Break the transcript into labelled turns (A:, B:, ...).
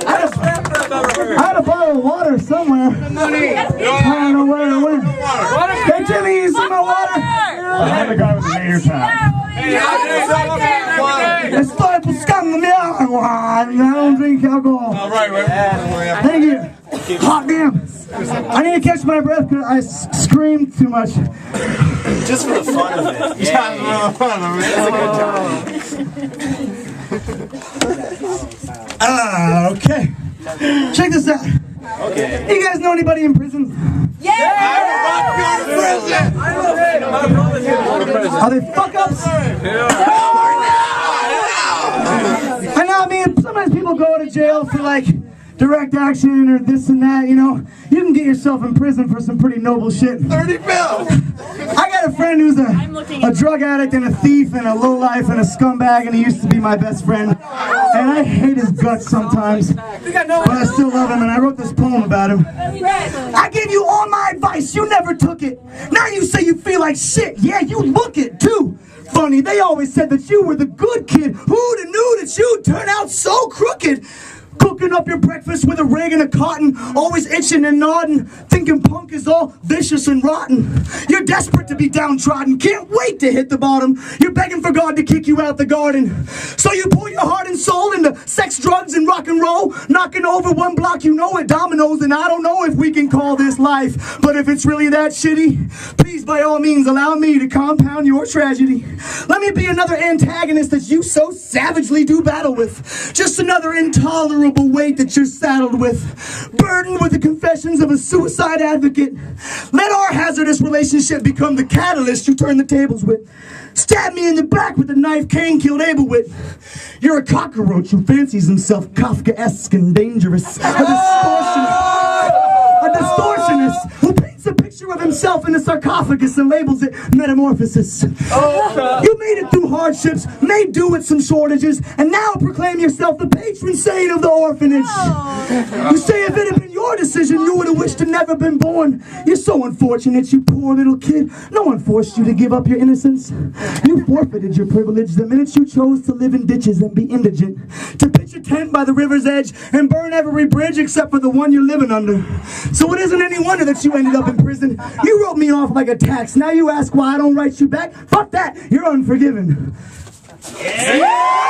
A: I had a bottle of water somewhere. I don't know where it went. Hey Jimmy, you see my water?
B: I had the guy with the mayor tag.
A: Estoy buscando mi agua. I don't drink alcohol.
C: All right.
A: Thank you. Hot damn. I need to catch my breath because I screamed too much.
C: Just for the fun of it. Yeah, for the fun of it. It's a good job.
A: Okay. Check this out.
C: Okay.
A: You guys know anybody in prison? Are they fuck-ups? I know, I mean, sometimes people go to jail for like direct action or this and that, you know. You can get yourself in prison for some pretty noble shit.
C: 30 bills!
A: I got a friend who's a drug addict and a thief and a lowlife and a scumbag, and he used to be my best friend. And I hate his guts sometimes, but I still love him, and I wrote this poem about him. I gave you all my advice, you never took it. Now you say you feel like shit. Yeah, you look it too. Funny, they always said that you were the good kid. Who'd have knew that you'd turn out so crooked? Cooking up your breakfast with a rag and a cotton, always itching and nodding, thinking punk is all vicious and rotten. You're desperate to be downtrodden, can't wait to hit the bottom. You're begging for God to kick you out the garden. So you pour your heart and soul into sex, drugs, and rock and roll, knocking over one block, you know it, dominoes, and I don't know if we can call this life. But if it's really that shitty, please by all means allow me to compound your tragedy. Let me be another antagonist that you so savagely do battle with. Just another intolerable weight that you're saddled with, burdened with the confessions of a suicide advocate. Let our hazardous relationship become the catalyst you turn the tables with. Stab me in the back with the knife Cain killed Abel with. You're a cockroach who fancies himself Kafkaesque and dangerous, a distortionist who paints a picture of himself in a sarcophagus and labels it metamorphosis. You made it through hardships, made do with some shortages, and now proclaim yourself the patron saint of the orphanage. You say if it had been your decision, you would have wished to never been born. You're so unfortunate, you poor little kid. No one forced you to give up your innocence. You forfeited your privilege the minute you chose to live in ditches and be indigent, to pitch a tent by the river's edge and burn every bridge except for the one you're living under. So it isn't any wonder that you ended up in prison. You wrote me off like a tax. Now you ask why I don't write you back? Fuck that. You're unforgiven. Yeah.